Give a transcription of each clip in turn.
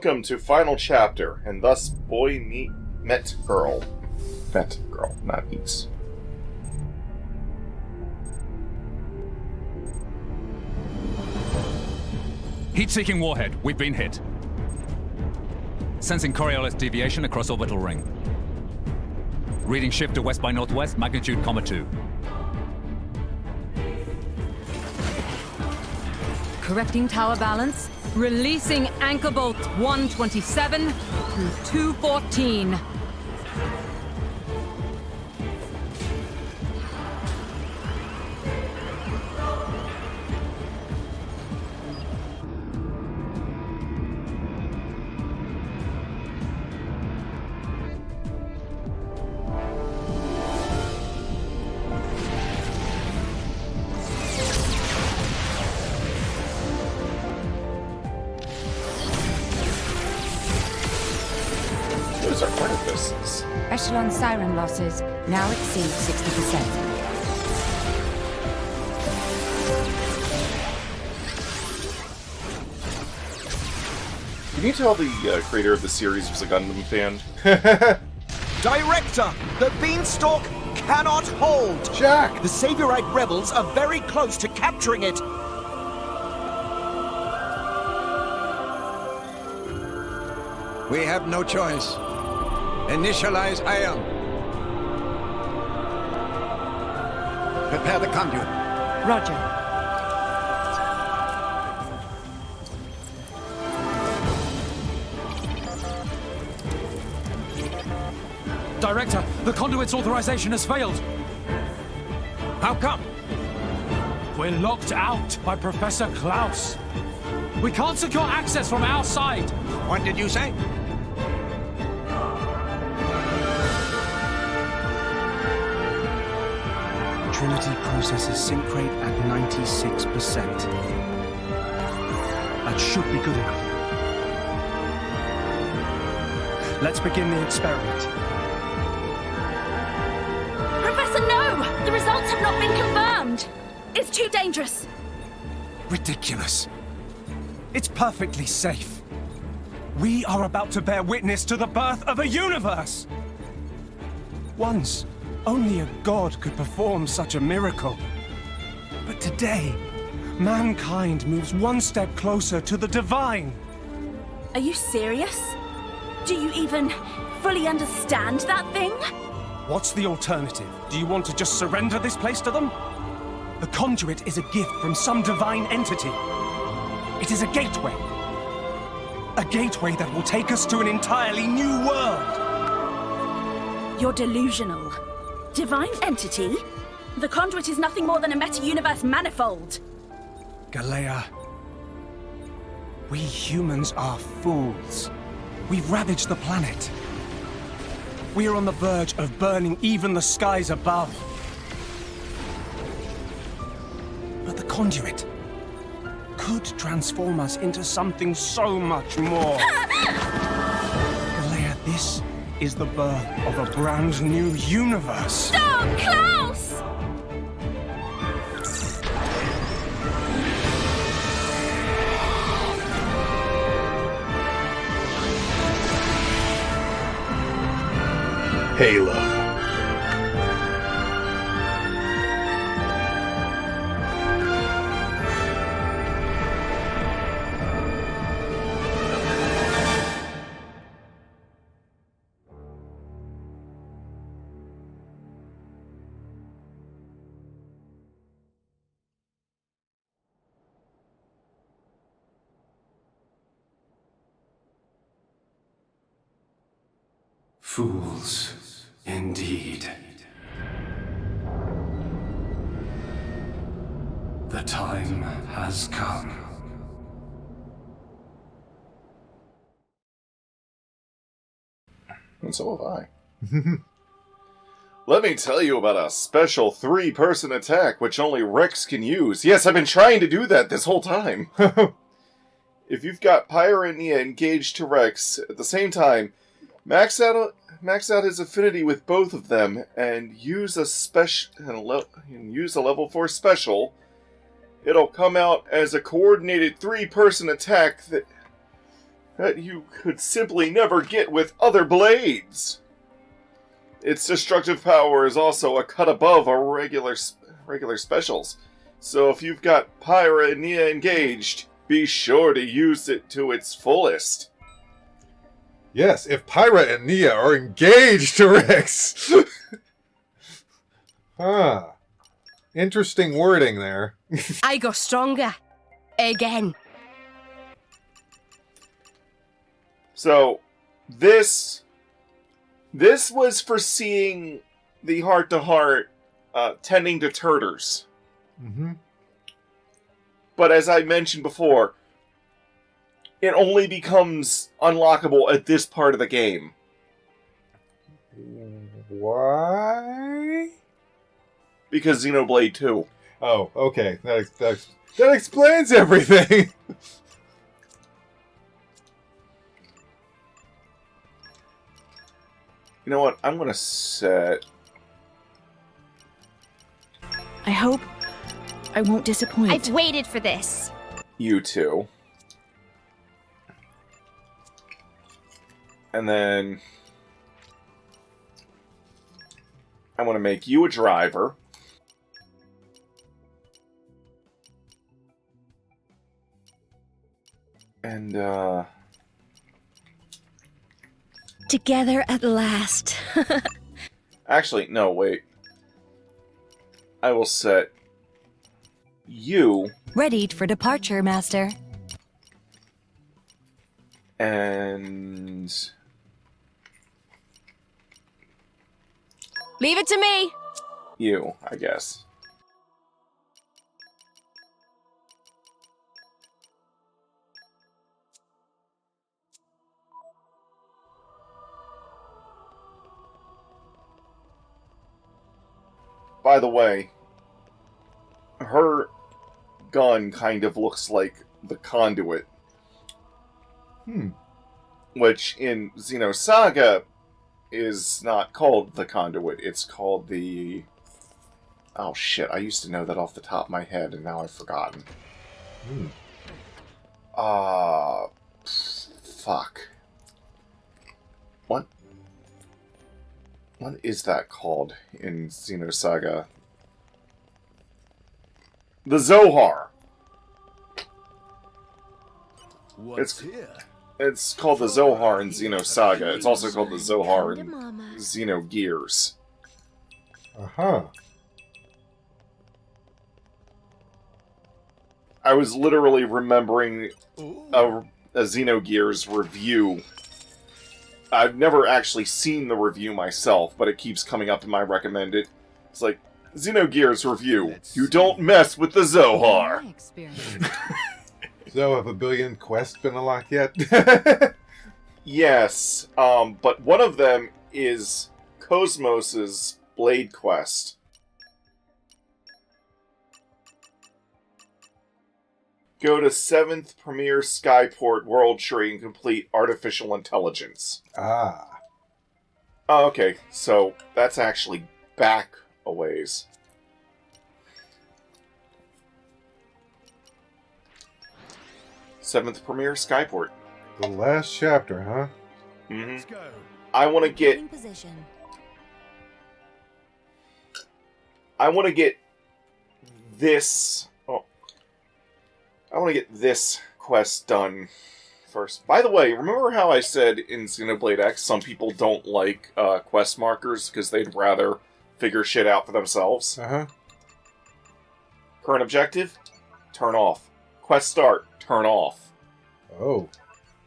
welcome to final chapter, and thus boy met girl. Met girl, not meets. Heat-seeking warhead. We've been hit. Sensing Coriolis deviation across orbital ring. Reading shift to west by northwest, magnitude, 2. Correcting tower balance. Releasing anchor bolts 127 through 214. Echelon siren losses now exceed 60%. Can you tell the creator of the series was a Gundam fan? Director, the Beanstalk cannot hold! Jack! The Saviorite rebels are very close to capturing it! We have no choice. Initialize ion. Prepare the conduit. Roger. Director, the conduit's authorization has failed. How come? We're locked out by Professor Klaus. We can't secure access from our side. What did you say? Trinity processes sync rate at 96%. That should be good enough. Let's begin the experiment. Professor, no! The results have not been confirmed! It's too dangerous! Ridiculous. It's perfectly safe. We are about to bear witness to the birth of a universe! Once, only a god could perform such a miracle. But today, mankind moves one step closer to the divine. Are you serious? Do you even fully understand that thing? What's the alternative? Do you want to just surrender this place to them? The conduit is a gift from some divine entity. It is a gateway. A gateway that will take us to an entirely new world. You're delusional. Divine entity? The conduit is nothing more than a meta-universe manifold. Galea, we humans are fools. We've ravaged the planet. We are on the verge of burning even the skies above. But the conduit could transform us into something so much more. Galea, this is the birth of a brand new universe. Stop, Klaus! Halo. Fools, indeed. The time has come. And so have I. Let me tell you about a special 3-person attack which only Rex can use. Yes, I've been trying to do that this whole time. If you've got Pyra and Nia engaged to Rex at the same time, max out his affinity with both of them and use a level 4 special. It'll come out as a coordinated 3-person attack that you could simply never get with other blades. Its destructive power is also a cut above our regular specials. So if you've got Pyra and Nia engaged, be sure to use it to its fullest. Yes, if Pyra and Nia are engaged to Rex. Huh. Interesting wording there. I go stronger. Again. So, this was for seeing the heart-to-heart tending to turters. Mm-hmm. But as I mentioned before, it only becomes unlockable at this part of the game. Why? Because Xenoblade 2. Oh, okay. That explains everything. You know what? I'm gonna set... I hope I won't disappoint. I've waited for this. you two. And then... I want to make you a driver. And, Together at last. actually, no, wait. I will set you Readied for departure, Master. and Leave it to me. you, I guess. By the way, her gun kind of looks like the conduit. Which in Xenosaga is not called the conduit, it's called the... Oh shit, I used to know that off the top of my head and now I've forgotten. Fuck. What is that called in Xenosaga? The Zohar! It's called the Zohar in Xenosaga. It's also called the Zohar in Xenogears. Uh-huh. I was literally remembering a Xenogears review. I've never actually seen the review myself, but it keeps coming up in my recommended. It's like, Xenogears review. You don't mess with the Zohar. My experience. So, have a billion quests been unlocked yet? Yes, but one of them is Cosmos's Blade Quest. Go to 7th Premier Skyport World Tree and complete Artificial Intelligence. Ah. Oh, okay, so that's actually back a ways. Seventh Premier Skyport. The last chapter, huh? Let's go. I want to get... I want to get this... Oh. I want to get this quest done first. By the way, remember how I said in Xenoblade X some people don't like quest markers because they'd rather figure shit out for themselves? Uh-huh. Current objective? Turn off. Quest start? Turn off. Oh.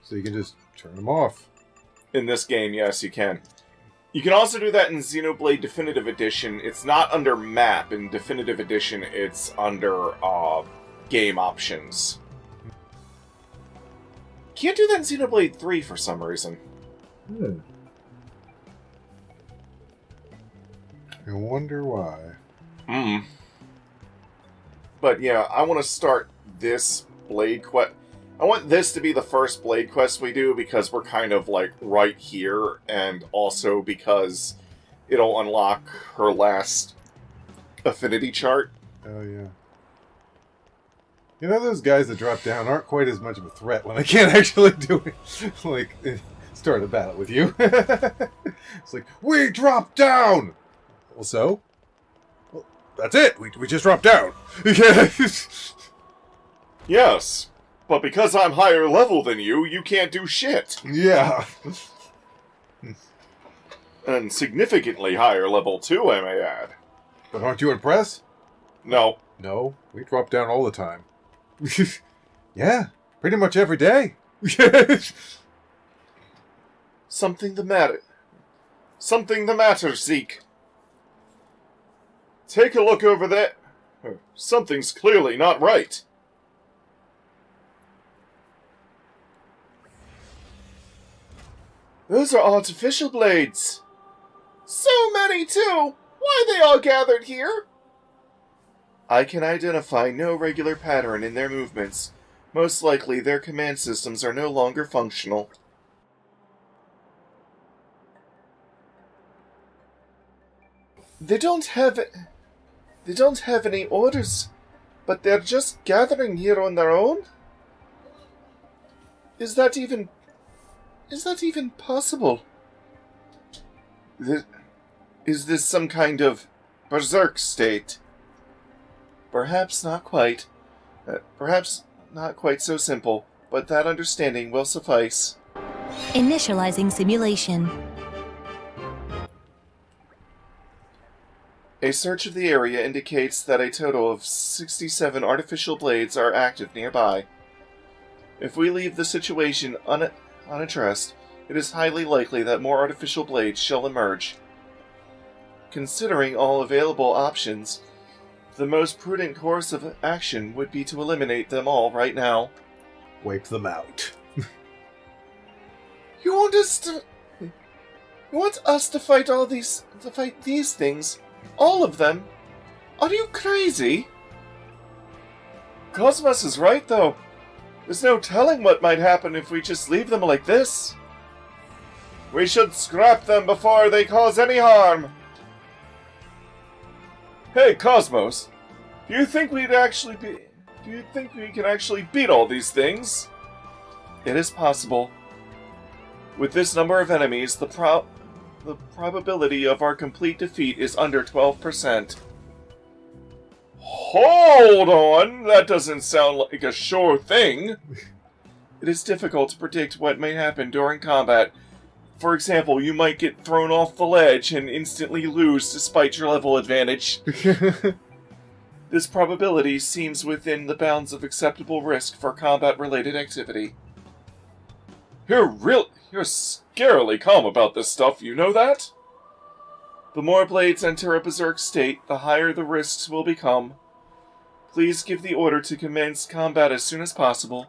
So you can just turn them off. In this game, yes, you can. You can also do that in Xenoblade Definitive Edition. It's not under map. In Definitive Edition, it's under game options. Can't do that in Xenoblade 3 for some reason. I wonder why. But yeah, I want to start this Blade Quest. I want this to be the first Blade Quest we do because we're kind of like right here, and also because it'll unlock her last affinity chart. Oh, yeah. You know, those guys that drop down aren't quite as much of a threat when they can't actually do it. Like, start a battle with you. It's like, we dropped down! Well, so? Well, that's it! We just dropped down! Yes, but because I'm higher level than you, you can't do shit. Yeah. And significantly higher level too, I may add. But aren't you impressed? No. No, we drop down all the time. Yeah, pretty much every day. Something the matter. Something the matter, Zeke. Take a look over there. Something's clearly not right. Those are artificial blades. So many, too! Why are they all gathered here? I can identify no regular pattern in their movements. Most likely, their command systems are no longer functional. They don't have any orders, but they're just gathering here on their own? Is that even possible? Is this some kind of berserk state? Perhaps not quite. Perhaps not quite so simple, but that understanding will suffice. Initializing simulation. A search of the area indicates that a total of 67 artificial blades are active nearby. If we leave the situation unaddressed, it is highly likely that more artificial blades shall emerge. Considering all available options, the most prudent course of action would be to eliminate them all right now. Wipe them out. You want us to fight these things? All of them? Are you crazy? Cosmos is right, though. There's no telling what might happen if we just leave them like this. We should scrap them before they cause any harm. Hey, Cosmos, do you think we can actually beat all these things? It is possible. With this number of enemies, the probability of our complete defeat is under 12%. Hold on! That doesn't sound like a sure thing. It is difficult to predict what may happen during combat. For example, you might get thrown off the ledge and instantly lose despite your level advantage. This probability seems within the bounds of acceptable risk for combat-related activity. You're scarily calm about this stuff, you know that? The more blades enter a berserk state, the higher the risks will become. Please give the order to commence combat as soon as possible.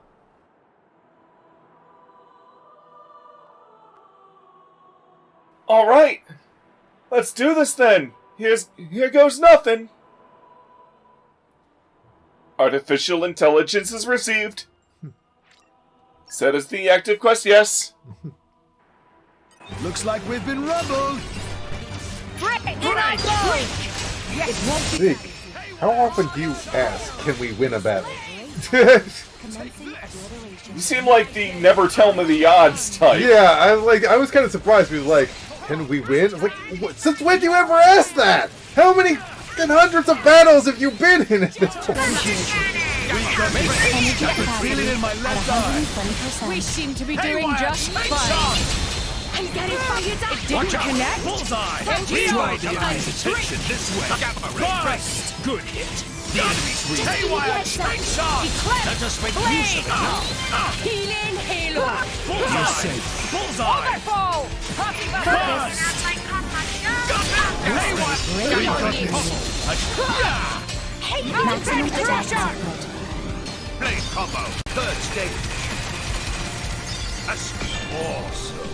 Alright! Let's do this then! Here goes nothing! Artificial intelligence is received. Set as the active quest, yes. Looks like we've been rumbled. Zeke, how often do you ask, can we win a battle? You seem like the never tell me the odds type. Yeah, I was kind of surprised. He was like, can we win? I'm like, since when do you ever ask that? How many hundreds of battles have you been in at this point? We seem to be doing just fine. I'm getting fired up. It didn't connect. Bullseye! Try to get his attention this way. Burst! Good hit. The enemy's real. Haywire! Straight shot! Let us make use of it now. Healing halo. You're safe. Bullseye! Overfall. Burst! Haywire! Maximum attack output. Blade combo. Third stage. That's awesome.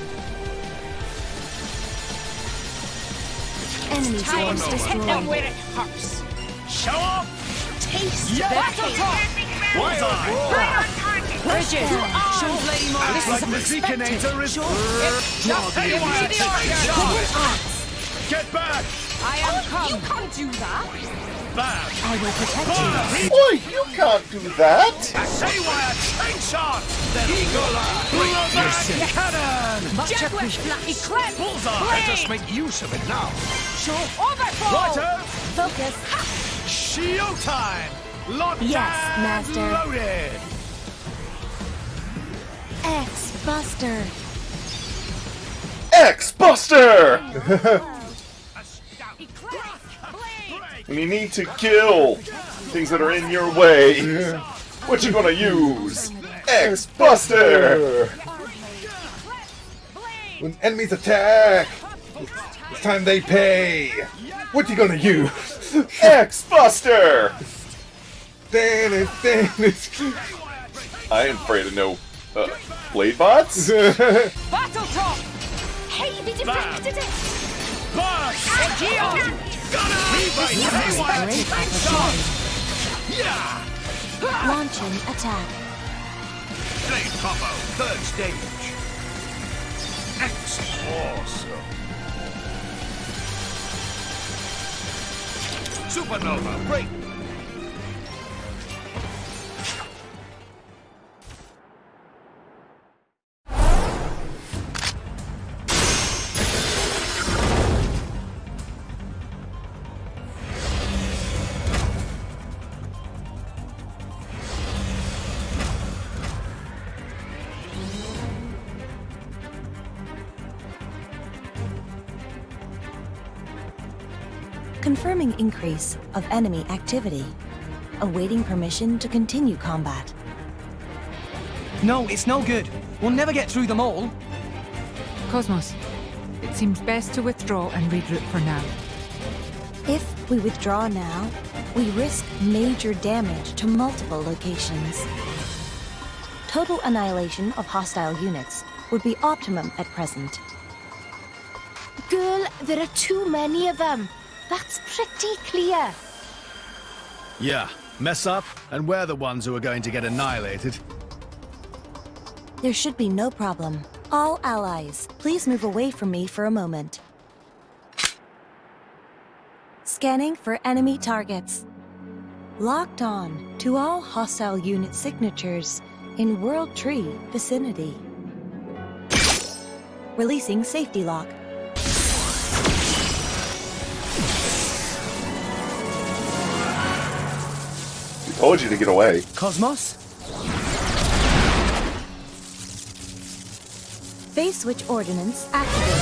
Enemy force destroyed. where it hurts. Show off! Taste Yeah. the pain. Bullseye! Bridget, show Lady Morris Looks like the Deaconator is... Just haywire. Straight shot! Get back! I am come. You can't do that. Bam! I will protect you. Boy, you can't do that! Say why a chain shot! Then Eagle Eye! Cannon! Much appreciated. Eclipse. Bullseye! Let us make use of it now. Show overflow. Righto! Focus. Shield time! Locked Yes, and Master. loaded! X-Buster. X-Buster! Blade. When you need to kill things that are in your way, what you gonna use? X-Buster! When enemies attack, it's time they pay. What you gonna use? X-Buster! Damn it, damn it. I ain't afraid of no blade bots. Battle top. Hey, we deflected it! Boss! Geo. Launching attack. Blade combo, third stage. X awesome. Supernova, break. Confirming increase of enemy activity. Awaiting permission to continue combat. No, it's no good. We'll never get through them all. Cosmos, it seems best to withdraw and regroup for now. If we withdraw now, we risk major damage to multiple locations. Total annihilation of hostile units would be optimum at present. Girl, there are too many of them. That's pretty clear. Yeah, mess up, and we're the ones who are going to get annihilated. There should be no problem. All allies, please move away from me for a moment. Scanning for enemy targets. Locked on to all hostile unit signatures in World Tree vicinity. Releasing safety lock. Told you to get away. Cosmos? Phase switch ordnance activated.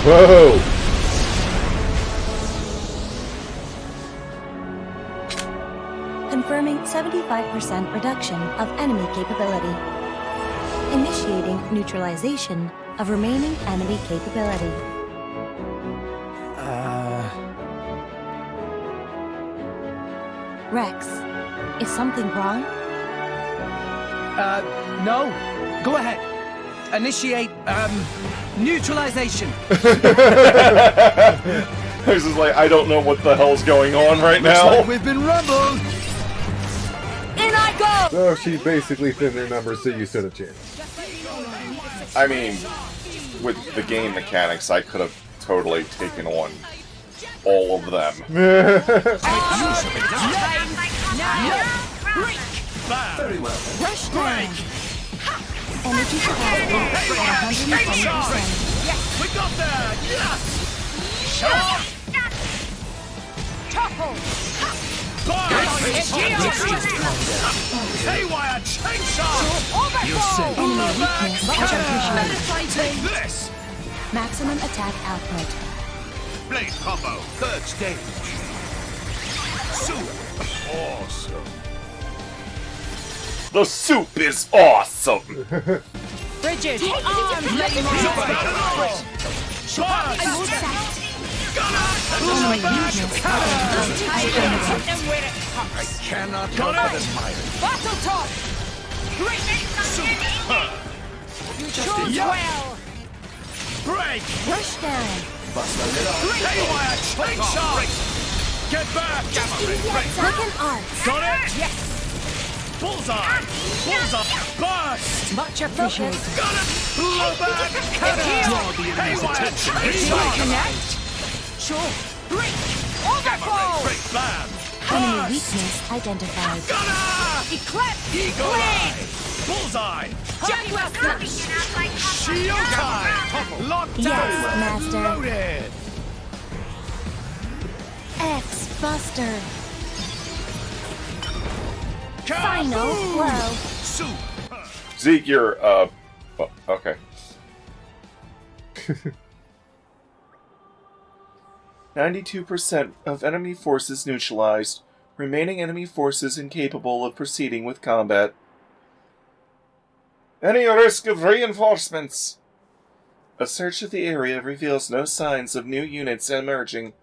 Whoa! Confirming 75% reduction of enemy capability. Initiating neutralization of remaining enemy capability. Rex, is something wrong? No. Go ahead. Initiate, neutralization. I was just like, I don't know what the hell's going on right now. Looks like we've been rumbled. In I go. So she basically thinned their numbers so you stood a chance. I mean, with the game mechanics, I could have totally taken on all of them. Very well. Rush down. Energy capacity at 110%. We got there! Yes! Topple. Say why a chainsaw! Overflow. Enemy weakness appreciated. Take this! Maximum attack output. Blade combo, third stage. Super awesome. The soup is awesome! Bridges. Arms. Ready. I cannot help but admire it. Battle top. Great. You chose well. Break! Rush down. Say why a chainsaw! Get back! Second arts. Got it? Yes. Bullseye! Bullseye! Burst! Much appreciated. Got it! Blowback! Cannon! Draw the enemy's attention this Haywire way. Connect. Sure. Break. Overflow. Great plan! Enemy Burst! weakness identified. Gunner! Eclipse. Eagle Eye! Bullseye! Jaguar Slash. Shield time! Locked Yes, down! Master. Loaded! X-Buster. Final blow. Super! Zeke, you're, oh, okay. 92% of enemy forces neutralized. Remaining enemy forces incapable of proceeding with combat. Any risk of reinforcements? A search of the area reveals no signs of new units emerging.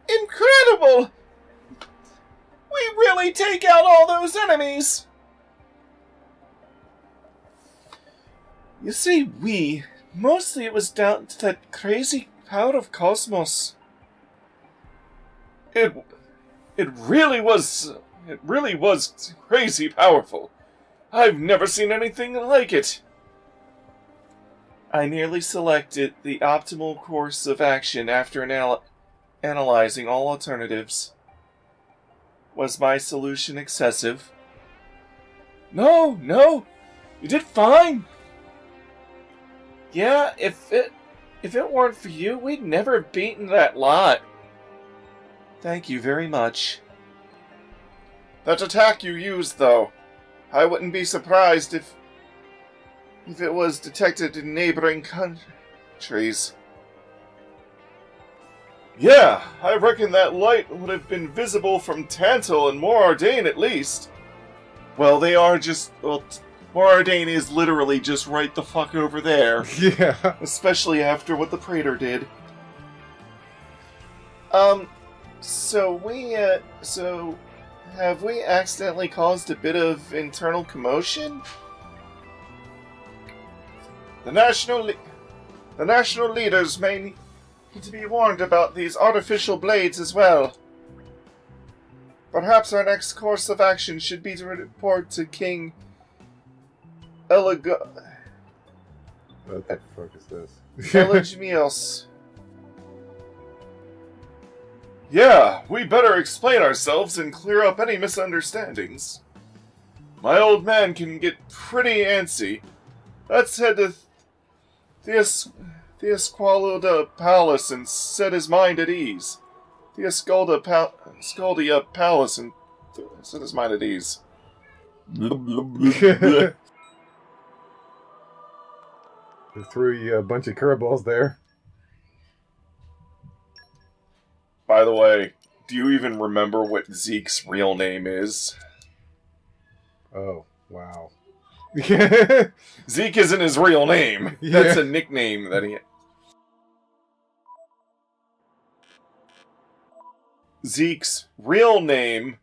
Incredible! We really take out all those enemies! You see, mostly it was down to that crazy power of Cosmos. It really was crazy powerful. I've never seen anything like it. I nearly selected the optimal course of action after analyzing all alternatives. Was my solution excessive? No, you did fine. Yeah, if it weren't for you, we'd never have beaten that lot. Thank you very much. That attack you used, though, I wouldn't be surprised if it was detected in neighboring countries. Yeah, I reckon that light would have been visible from Tantal and Morardain at least. Well, they are just... Well, Morardain is literally just right the fuck over there. Yeah. Especially after what the Praetor did. So have we accidentally caused a bit of internal commotion? The national leaders may need to be warned about these artificial blades as well. Perhaps our next course of action should be to report to King What the fuck is this? Eligmios. Yeah, we better explain ourselves and clear up any misunderstandings. My old man can get pretty antsy. Let's head to Theosqualda Palace and set his mind at ease. Theosqualda Palace and set his mind at ease. They threw you a bunch of curveballs there. By the way, do you even remember what Zeke's real name is? Oh, wow. Zeke isn't his real name. Yeah. That's a nickname that he... Zeke's real name...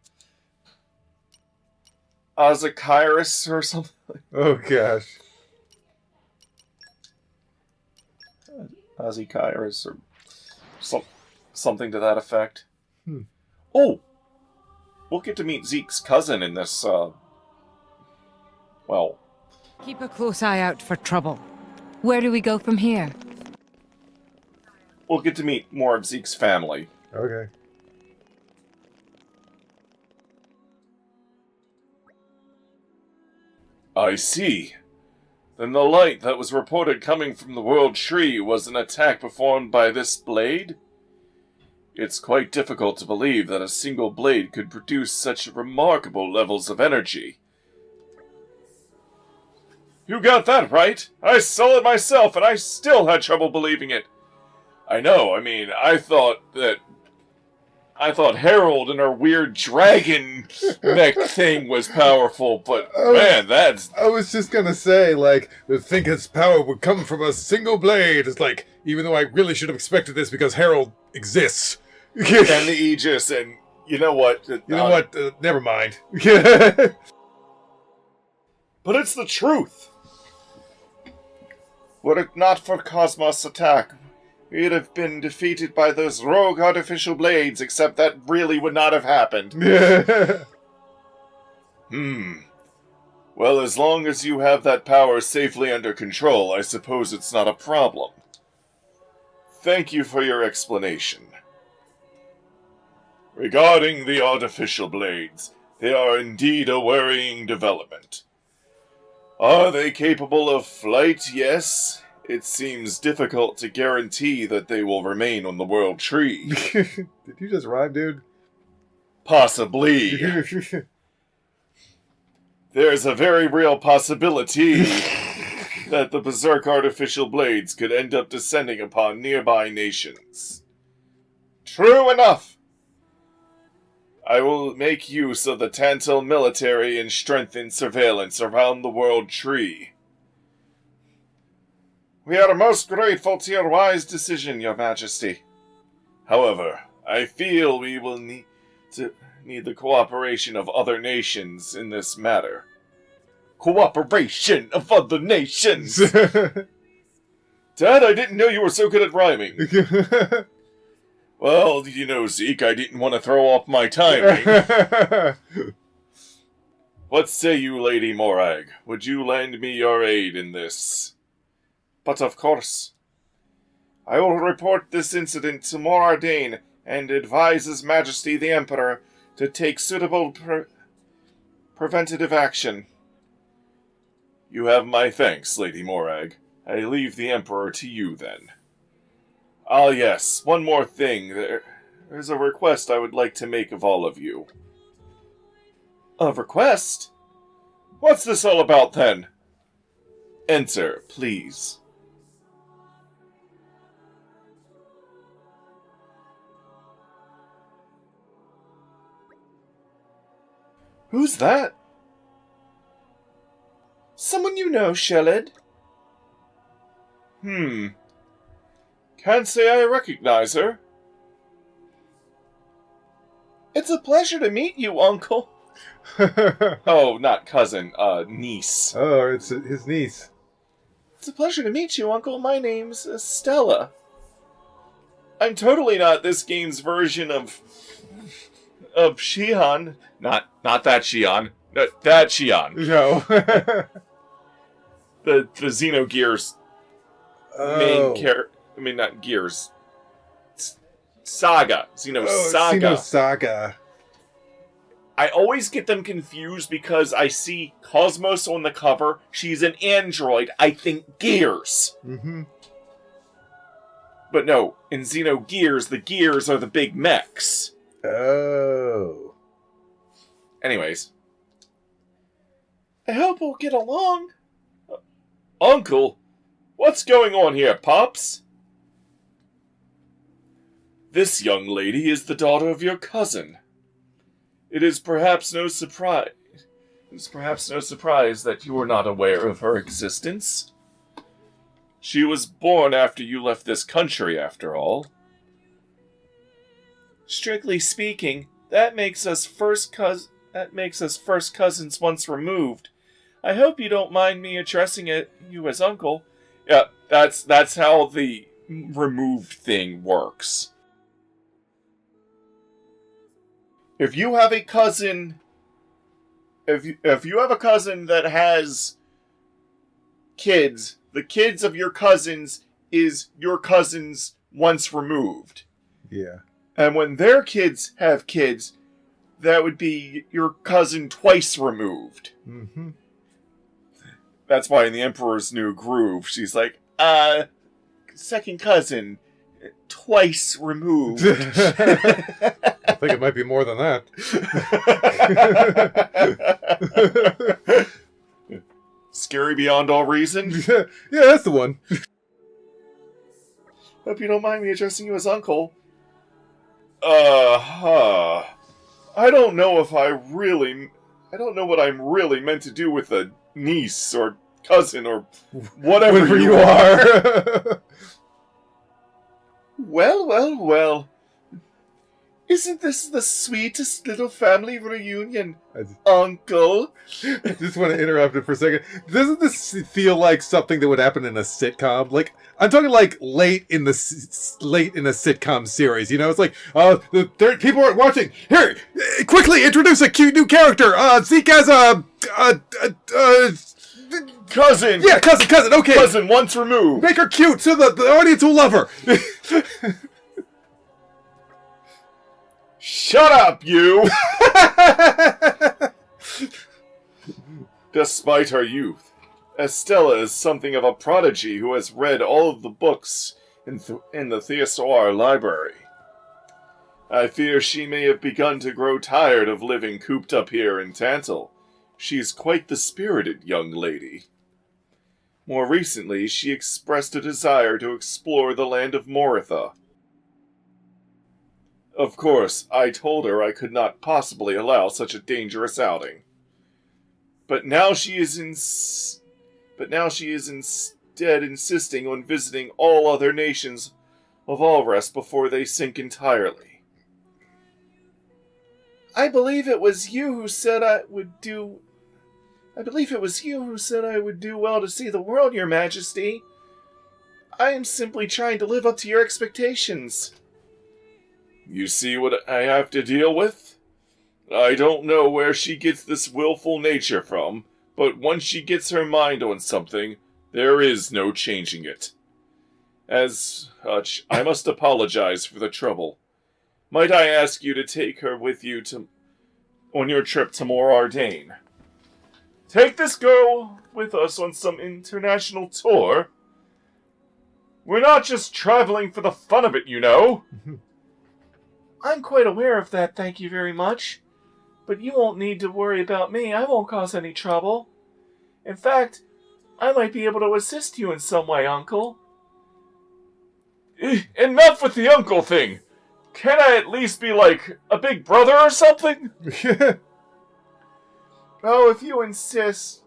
Azakairis or something. Oh, gosh. Azakairis or something to that effect. Hmm. Oh! We'll get to meet Zeke's cousin in this, well... Keep a close eye out for trouble. Where do we go from here? We'll get to meet more of Zeke's family. Okay. I see. Then the light that was reported coming from the World Tree was an attack performed by this blade? It's quite difficult to believe that a single blade could produce such remarkable levels of energy. You got that right! I saw it myself, and I still had trouble believing it. I know, I thought Harold and her weird dragon neck thing was powerful, but man, that's... I was just gonna say, like, to think its power would come from a single blade. It's like, even though I really should have expected this because Harold exists. And the Aegis, and you know what? Never mind. But it's the truth. Were it not for Cosmos' attack, we'd have been defeated by those rogue artificial blades, except that really would not have happened. Well, as long as you have that power safely under control, I suppose it's not a problem. Thank you for your explanation. Regarding the artificial blades, they are indeed a worrying development. Are they capable of flight? Yes. It seems difficult to guarantee that they will remain on the world tree. Did you just rhyme, dude? Possibly. There's a very real possibility that the berserk artificial blades could end up descending upon nearby nations. True enough! I will make use of the Tantal military and strengthen surveillance around the world tree. We are most grateful to your wise decision, Your Majesty. However, I feel we will need the cooperation of other nations in this matter. Cooperation of other nations! Dad, I didn't know you were so good at rhyming. Well, you know, Zeke, I didn't want to throw off my timing. What say you, Lady Morag? Would you lend me your aid in this? But of course. I will report this incident to Morardane and advise His Majesty the Emperor to take suitable preventative action. You have my thanks, Lady Morag. I leave the Emperor to you, then. Ah, yes, one more thing. There's a request I would like to make of all of you. A request? What's this all about, then? Enter, please. Who's that? Someone you know, Sheled? Can't say I recognize her. It's a pleasure to meet you, Uncle. Oh, not cousin, niece. Oh, it's his niece. It's a pleasure to meet you, Uncle. My name's Stella. I'm totally not this game's version of Shion. Not that Shion. That Shion. No. the Xenogears main character. I mean, not Gears. Saga. Xenosaga. Xenosaga. I always get them confused because I see Cosmos on the cover. She's an android. I think Gears. Mm-hmm. But no, in Xenogears, the gears are the big mechs. Oh. Anyways. I hope we'll get along. Uncle? What's going on here, Pops? This young lady is the daughter of your cousin. It is perhaps no surprise that you are not aware of her existence. She was born after you left this country, after all. Strictly speaking, that makes us first cousins once removed. I hope you don't mind me addressing you as Uncle. Yeah, that's how the removed thing works. If you have a cousin, if you have a cousin that has kids, the kids of your cousins is your cousins once removed. Yeah. And when their kids have kids, that would be your cousin twice removed. Mm-hmm. That's why in the Emperor's New Groove, she's like, second cousin, twice removed. I think it might be more than that. Scary Beyond All Reason? Yeah, that's the one. Hope you don't mind me addressing you as Uncle. I don't know what I'm really meant to do with a niece or cousin or whatever you are. Well. Isn't this the sweetest little family reunion, Uncle? I just want to interrupt it for a second. Doesn't this feel like something that would happen in a sitcom? Like, I'm talking like late in a sitcom series. You know, it's like, people aren't watching. Here, quickly introduce a cute new character. Zeke has cousin. Yeah, cousin. Okay, cousin once removed. Make her cute so the audience will love her. Shut up, you! Despite her youth, Estella is something of a prodigy who has read all of the books in the Theosaur library. I fear she may have begun to grow tired of living cooped up here in Tantal. She's quite the spirited young lady. More recently, she expressed a desire to explore the land of Moritha. Of course, I told her I could not possibly allow such a dangerous outing. But now she is instead insisting on visiting all other nations of Alrest before they sink entirely. I believe it was you who said I would do well to see the world, Your Majesty. I am simply trying to live up to your expectations. You see what I have to deal with? I don't know where she gets this willful nature from, but once she gets her mind on something, there is no changing it. As such, I must apologize for the trouble. Might I ask you to take her with you on your trip to Morardain? Take this girl with us on some international tour? We're not just traveling for the fun of it, you know. I'm quite aware of that, thank you very much. But you won't need to worry about me. I won't cause any trouble. In fact, I might be able to assist you in some way, Uncle. Enough with the uncle thing! Can I at least be like a big brother or something? Oh, if you insist.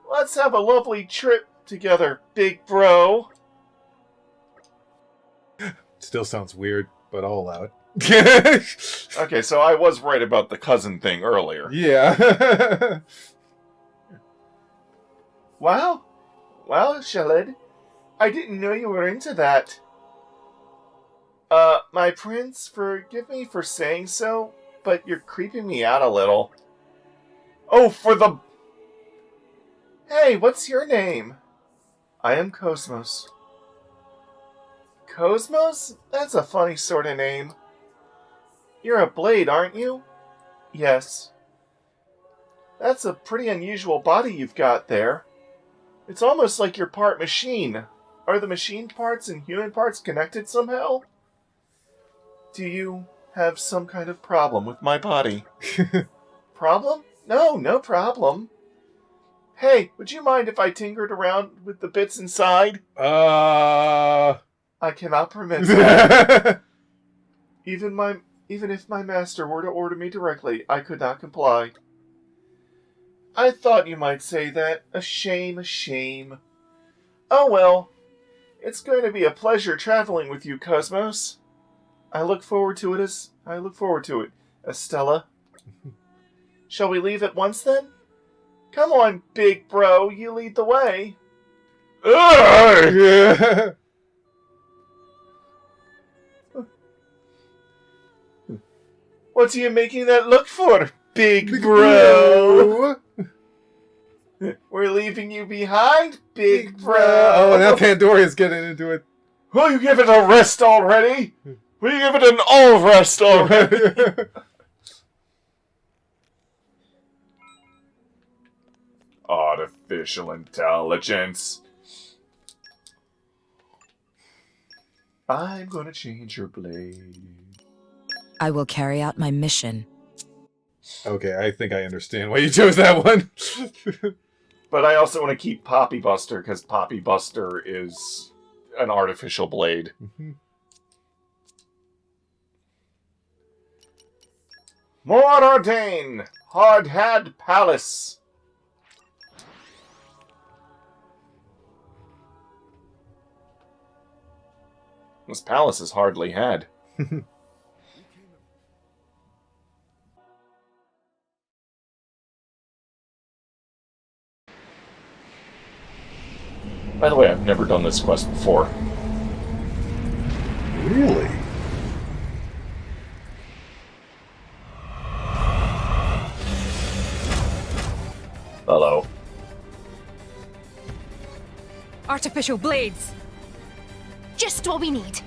Let's have a lovely trip together, big bro. Still sounds weird, but I'll allow it. Okay, so I was right about the cousin thing earlier. Yeah. Wow, Shalid. I didn't know you were into that. My prince, forgive me for saying so, but you're creeping me out a little. Oh, Hey, what's your name? I am Cosmos. Cosmos? That's a funny sort of name. You're a blade, aren't you? Yes. That's a pretty unusual body you've got there. It's almost like you're part machine. Are the machine parts and human parts connected somehow? Do you have some kind of problem with my body? Problem? No problem. Hey, would you mind if I tinkered around with the bits inside? I cannot permit that. Even if my master were to order me directly, I could not comply. I thought you might say that. A shame. Oh well. It's going to be a pleasure traveling with you, Cosmos. I look forward to it, Estella. Shall we leave at once, then? Come on, big bro, you lead the way. Yeah. What are you making that look for, big bro? We're leaving you behind, big bro. Oh, now Pandoria's getting into it. Will you give it a rest already? Will you give it an all rest already? Artificial intelligence. I'm gonna change your blade. I will carry out my mission. Okay, I think I understand why you chose that one. But I also want to keep Poppy Buster, because Poppy Buster is an artificial blade. Mm-hmm. Morardain! Hardhad Palace! This palace is hardly had. By the way, I've never done this quest before. Really? Hello. Artificial blades. Just what we need.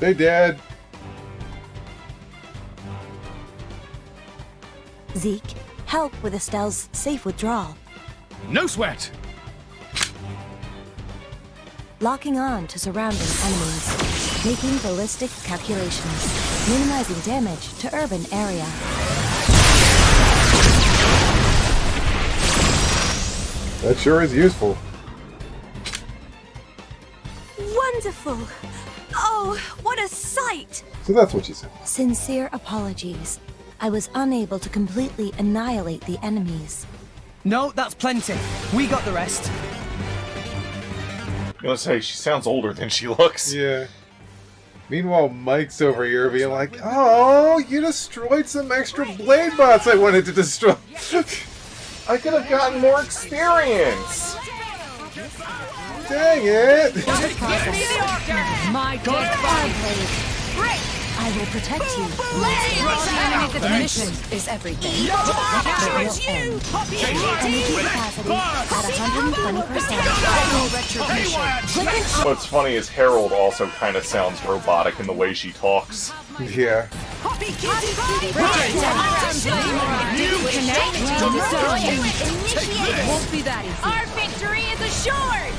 They dead. Zeke, help with Estelle's safe withdrawal. No sweat! Locking on to surrounding enemies. Making ballistic calculations. Minimizing damage to urban area. That sure is useful. Wonderful! Oh, what a sight! So that's what you said. Sincere apologies. I was unable to completely annihilate the enemies. No, that's plenty. We got the rest. I'm gonna say, she sounds older than she looks. Yeah. Meanwhile, Mike's over here being like, "Oh, you destroyed some extra blade bots I wanted to destroy." I could have gotten more experience! Dang it! My dead I will protect you. The mission is everything. Energy capacity at 120%. What's funny is Harold also kind of sounds robotic in the way she talks. Yeah. It won't be that easy. Our victory is assured!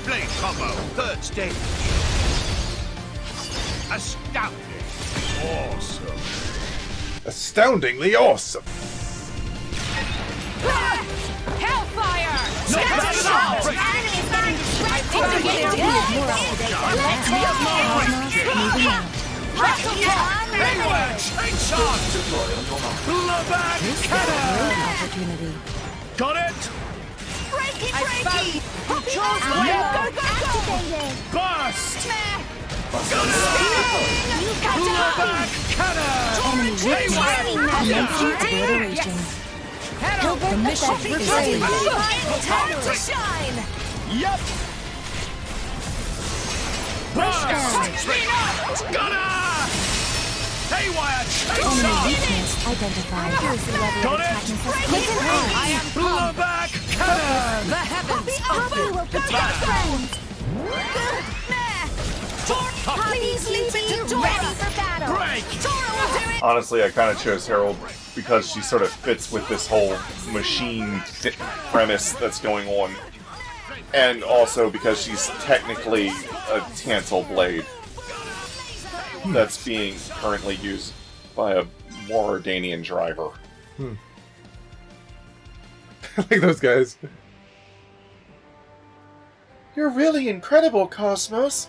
Blade combo, third stage. Astounding. Awesome. Astoundingly awesome. Hellfire! Not bad at all! Enemy is getting distracted! Moving out. Hayward! Chainshot! Blowback cannon! Opportunity. Got it! Breaky! Burst! Blowback Cannon! Enemy weakness. Commencing obliteration. The mission is everything. Time to shine! Yup! Burst! Gunner! Haywire! Enemy Chainshot! weakness identified. Got it! I am Blowback cannon! the heavens Poppy open. will protect friends! Good! Please leave it to ready for battle! Break! Tora will do it! Honestly, I kind of chose Harold because she sort of fits with this whole machine premise that's going on. And also because she's technically a Tantal blade that's being currently used by a Moradanian driver. Like those guys. You're really incredible, Cosmos.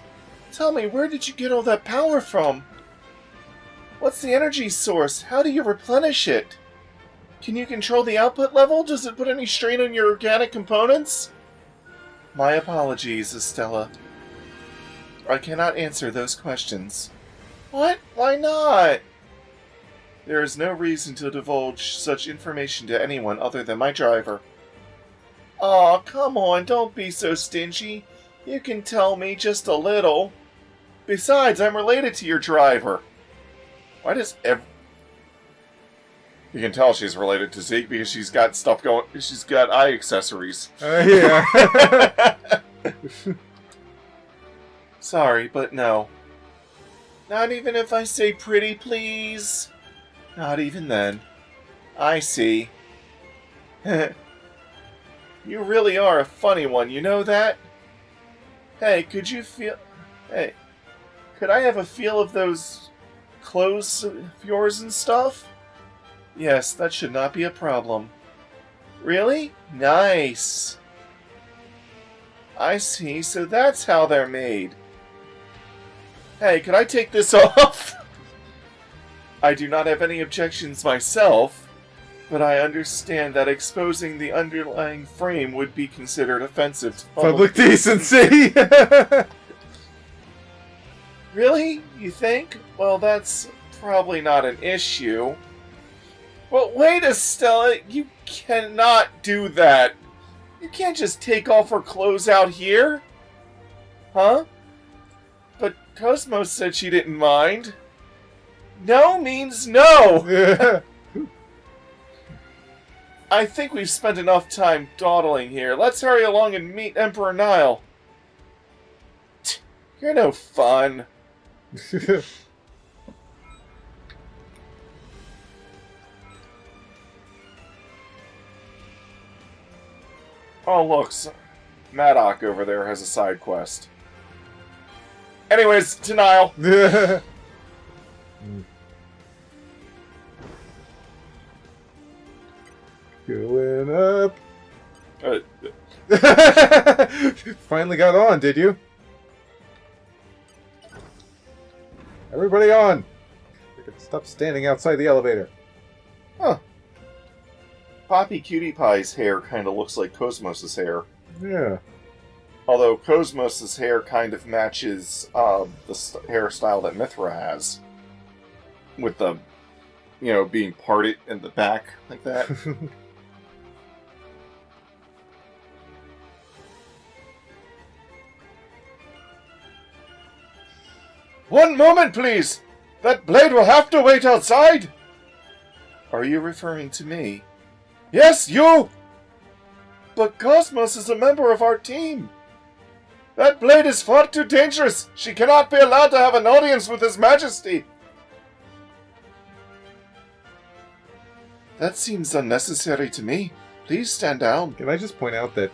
Tell me, where did you get all that power from? What's the energy source? How do you replenish it? Can you control the output level? Does it put any strain on your organic components? My apologies, Estella. I cannot answer those questions. What? Why not? There is no reason to divulge such information to anyone other than my driver. Aw, come on, don't be so stingy. You can tell me just a little. Besides, I'm related to your driver. Why does You can tell she's related to Zeke because she's got stuff going. She's got eye accessories. Yeah. Sorry, but no. Not even if I say pretty, please. Not even then. I see. You really are a funny one, you know that? Hey, could you feel... Hey, could I have a feel of those clothes of yours and stuff? Yes, that should not be a problem. Really? Nice. I see, so that's how they're made. Hey, could I take this off? I do not have any objections myself, but I understand that exposing the underlying frame would be considered offensive to Public decency. Really? You think? Well, that's probably not an issue. Well, wait, Estella, you cannot do that. You can't just take off her clothes out here. Huh? But Cosmos said she didn't mind. No means no! I think we've spent enough time dawdling here. Let's hurry along and meet Emperor Nile. You're no fun. Oh, look. Maddock over there has a side quest. Anyways, to Nile. Going up. Finally got on, did you? Everybody on! Stop standing outside the elevator. Huh. Poppy Cutie Pie's hair kind of looks like Cosmos' hair. Yeah. Although Cosmos' hair kind of matches the hairstyle that Mithra has. With the, being parted in the back like that. One moment, please! That blade will have to wait outside! Are you referring to me? Yes, you! But Cosmos is a member of our team. That blade is far too dangerous. She cannot be allowed to have an audience with His Majesty. That seems unnecessary to me. Please stand down. Can I just point out that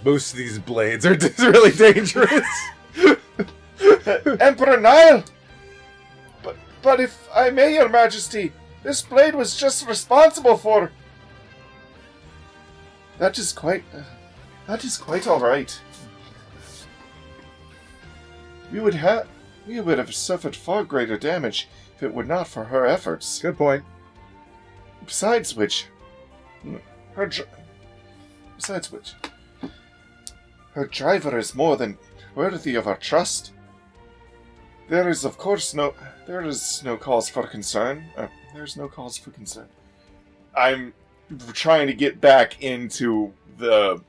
most of these blades are really dangerous? Emperor Nile! But if I may, Your Majesty, this blade was just responsible for... That is quite all right. We would have suffered far greater damage if it were not for her efforts. Good point. Besides which, her driver is more than worthy of our trust. There is no cause for concern. There's no cause for concern. I'm trying to get back into the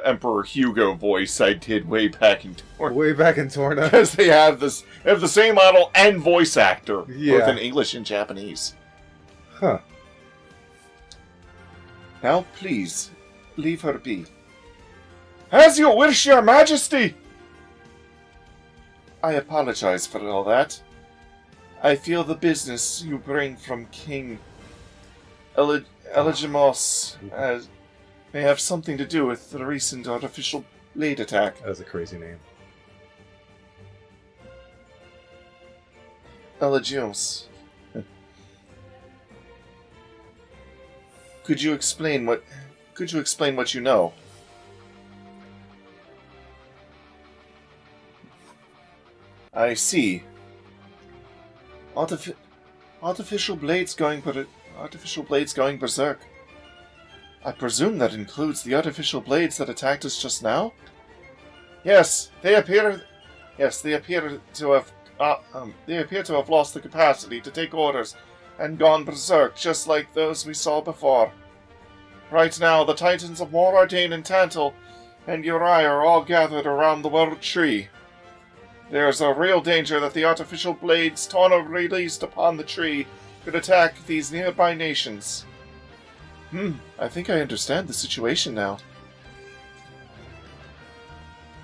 Emperor Hugo voice I did way back in Torna. Way back in Torna. Because they have the same model and voice actor, yeah. both in English and Japanese. Huh. Now, please, leave her be. As you wish, Your Majesty! I apologize for all that. I feel the business you bring from King Elegimos may have something to do with the recent artificial blade attack. That was a crazy name. Elegimos. Could you explain what you know? I see. Artificial blades going berserk. I presume that includes the artificial blades that attacked us just now? Yes, they appear to have lost the capacity to take orders and gone berserk, just like those we saw before. Right now, the Titans of Morardain and Tantal and Niray are all gathered around the World Tree. There's a real danger that the artificial blades Torna released upon the tree could attack these nearby nations. I think I understand the situation now.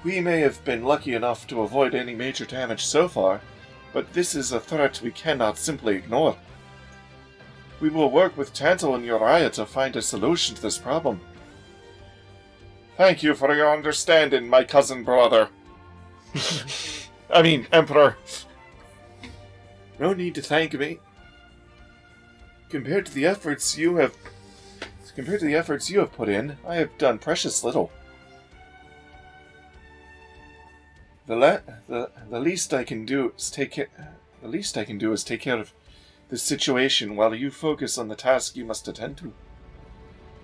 We may have been lucky enough to avoid any major damage so far, but this is a threat we cannot simply ignore. We will work with Tantal and Niray to find a solution to this problem. Thank you for your understanding, my cousin brother. Emperor. No need to thank me. Compared to the efforts you have put in, I have done precious little. The least I can do is take care of this situation while you focus on the task you must attend to.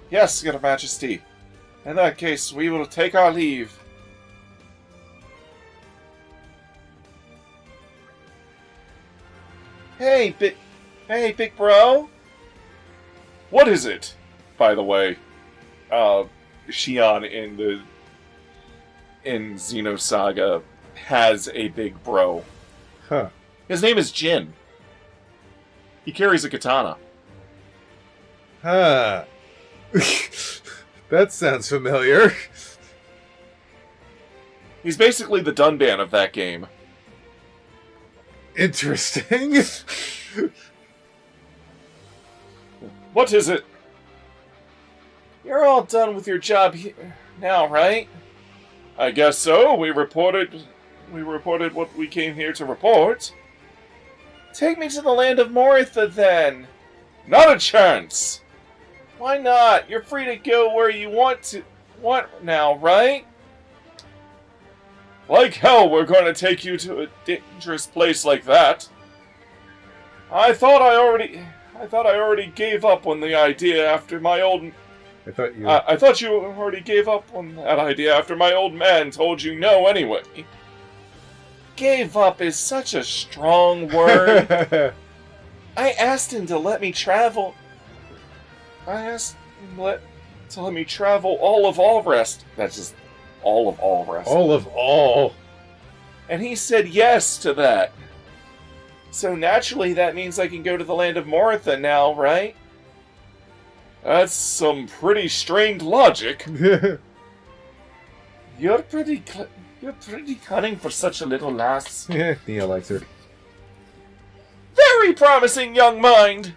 Yes, Your Majesty. In that case, we will take our leave. Hey, Hey, big bro. What is it, by the way? Shion in Xenosaga has a big bro. Huh. His name is Jin. He carries a katana. Huh. That sounds familiar. He's basically the Dunban of that game. Interesting. What is it? You're all done with your job now, right? I guess so. We reported what we came here to report. Take me to the land of Moritha, then. Not a chance. Why not? You're free to go where you want to. What now, right? Like hell, we're going to take you to a dangerous place like that. I thought I already gave up on the idea after my old. I thought you already gave up on that idea after my old man told you no anyway. Gave up is such a strong word. I asked him to let me travel. I asked him to let me travel all of Allrest. That's just all of Allrest. All of all. And he said yes to that. So naturally that means I can go to the land of Moritha now, right? That's some pretty strained logic. You're pretty cunning for such a little lass. Yeah, Neo likes her. Very promising young mind.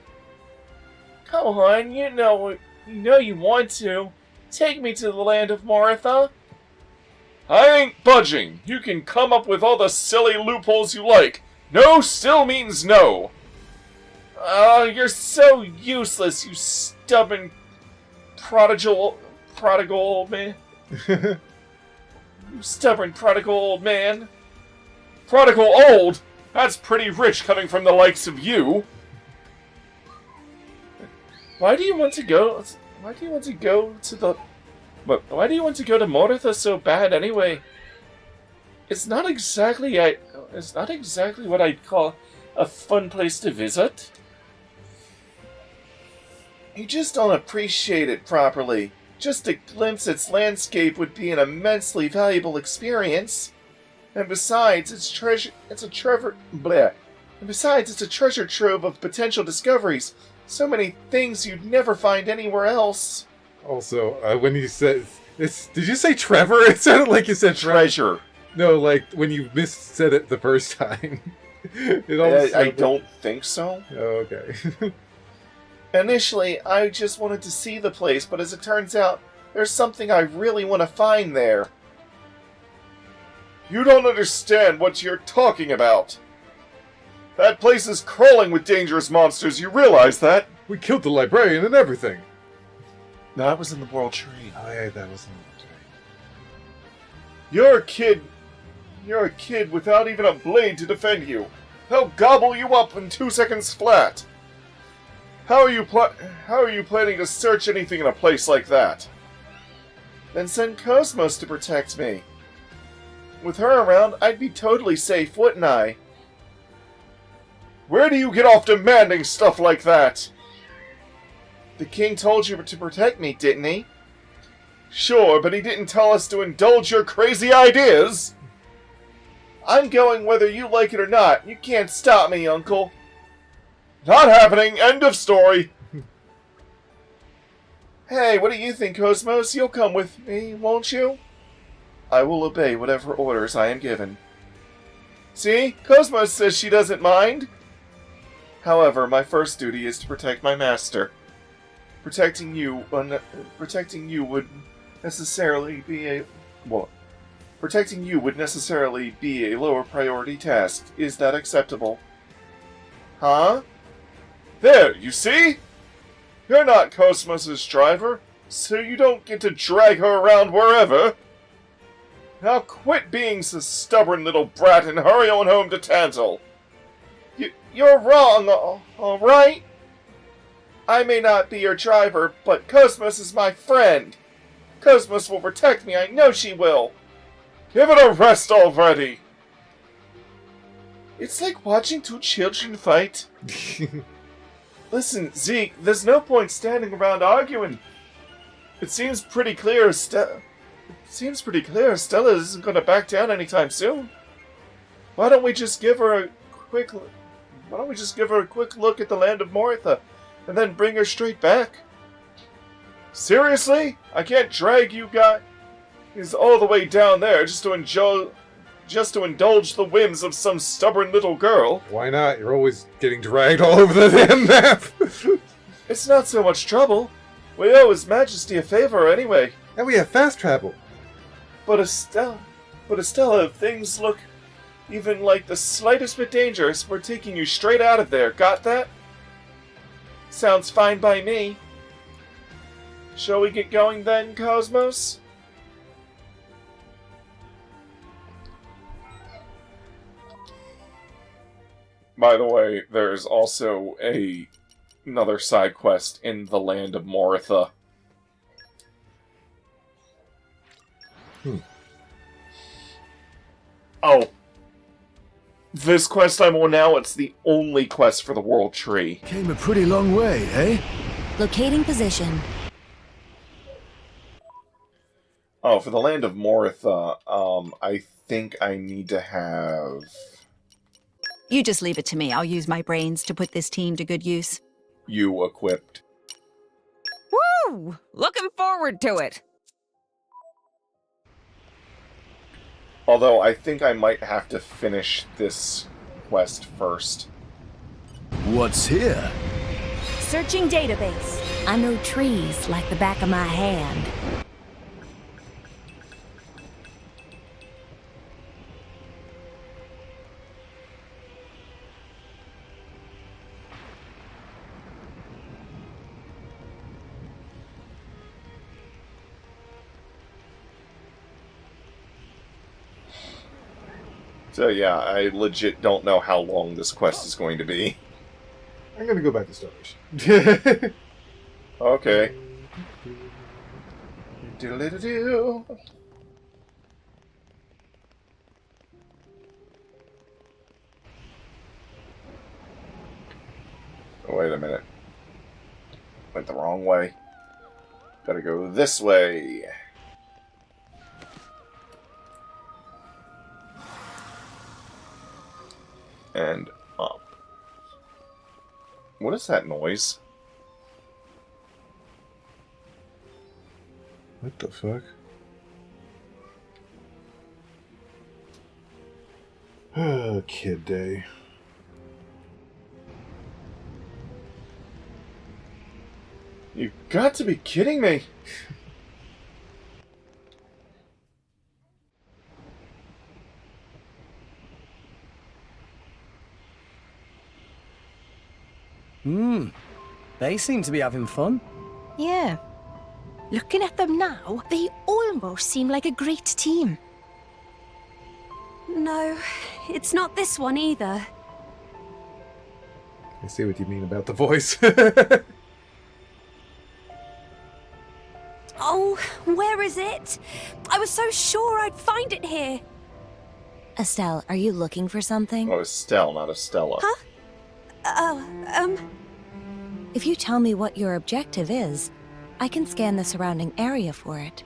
Come on, you know you want to. Take me to the land of Moritha. I ain't budging. You can come up with all the silly loopholes you like. No still means no. You're so useless, you stubborn prodigal old man. You stubborn prodigal old man. Prodigal old? That's pretty rich coming from the likes of you. Why do you want to go to Moritha so bad anyway? It's not exactly what I'd call a fun place to visit. You just don't appreciate it properly. Just a glimpse at its landscape would be an immensely valuable experience. And besides, it's a treasure trove of potential discoveries. So many things you'd never find anywhere else. Also, when you said this, did you say Trevor? It sounded like you said treasure. No, like when you said it the first time. I don't think so. Oh, okay. Initially, I just wanted to see the place, but as it turns out, there's something I really want to find there. You don't understand what you're talking about. That place is crawling with dangerous monsters, you realize that? We killed the librarian and everything. That was in the World Trade. Oh yeah, that was in the World Trade. You're a kid without even a blade to defend you. They'll gobble you up in 2 seconds flat. How are you planning to search anything in a place like that? Then send Cosmos to protect me. With her around, I'd be totally safe, wouldn't I? Where do you get off demanding stuff like that? The king told you to protect me, didn't he? Sure, but he didn't tell us to indulge your crazy ideas. I'm going whether you like it or not. You can't stop me, Uncle. Not happening. End of story. Hey, what do you think, Cosmos? You'll come with me, won't you? I will obey whatever orders I am given. See? Cosmos says she doesn't mind. However, my first duty is to protect my master. Protecting you would necessarily be a lower priority task. Is that acceptable? Huh? There, you see? You're not Cosmos's driver, so you don't get to drag her around wherever. Now quit being a stubborn little brat and hurry on home to Tantal. You're wrong, alright? I may not be your driver, but Cosmos is my friend. Cosmos will protect me, I know she will. Give it a rest already. It's like watching two children fight. Listen, Zeke, there's no point standing around arguing. It seems pretty clear Stella isn't going to back down anytime soon. Why don't we just give her a quick look at the land of Moritha, and then bring her straight back? Seriously? I can't drag you guys all the way down there just to indulge the whims of some stubborn little girl. Why not? You're always getting dragged all over the damn map. It's not so much trouble. We owe His Majesty a favor anyway. And we have fast travel. But Estella, if things look even like the slightest bit dangerous, we're taking you straight out of there. Got that? Sounds fine by me. Shall we get going then, Cosmos? By the way, there's also another side quest in the land of Moritha. Oh. This quest I'm on now, it's the only quest for the World Tree. Came a pretty long way, eh? Locating position. Oh, for the land of Moritha, I think I need to have... You just leave it to me. I'll use my brains to put this team to good use. You equipped. Woo! Looking forward to it. Although, I think I might have to finish this quest first. What's here? Searching database. I know trees like the back of my hand. So yeah, I legit don't know how long this quest is going to be. I'm gonna go back to Starfish. Okay. Do-do-do-do. Oh, wait a minute. Went the wrong way. Gotta go this way. And up. What is that noise? What the fuck? Kid day. You've got to be kidding me! They seem to be having fun. Yeah. Looking at them now, they almost seem like a great team. No, it's not this one either. I see what you mean about the voice. Oh, where is it? I was so sure I'd find it here. Estelle, are you looking for something? Oh, Estelle, not Estella. Huh? If you tell me what your objective is, I can scan the surrounding area for it.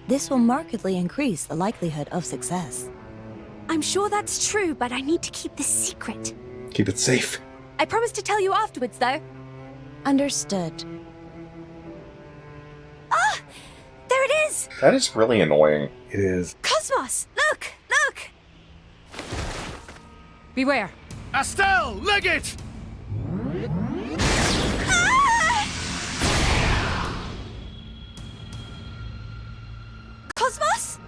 This will markedly increase the likelihood of success. I'm sure that's true, but I need to keep this secret. Keep it safe. I promise to tell you afterwards, though. Understood. Ah! There it is! That is really annoying. It is. Cosmos! Look! Look! Beware. Estelle, leg it! Cosmos?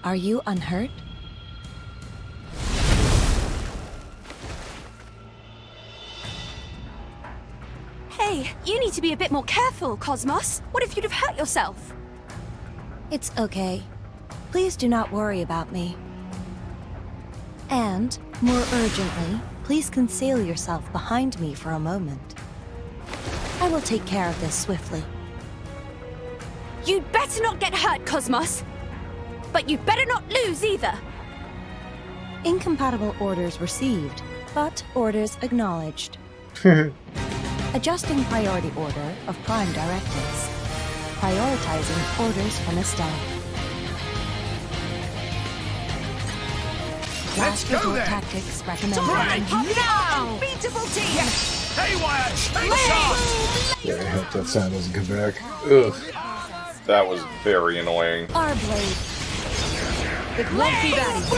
Are you unhurt? Hey, you need to be a bit more careful, Cosmos. What if you'd have hurt yourself? It's okay. Please do not worry about me. And, more urgently, please conceal yourself behind me for a moment. I will take care of this swiftly. You'd better not get hurt, Cosmos. But you'd better not lose either. Incompatible orders received, but orders acknowledged. Adjusting priority order of prime directives. Prioritizing orders from Estelle. Let's Last go resort then. tactics recommended. Now! Beautiful team! Haywire, chain shot! Yeah, I hope that sound doesn't come back. Ugh. That was very annoying. Our blade. It won't be that easy.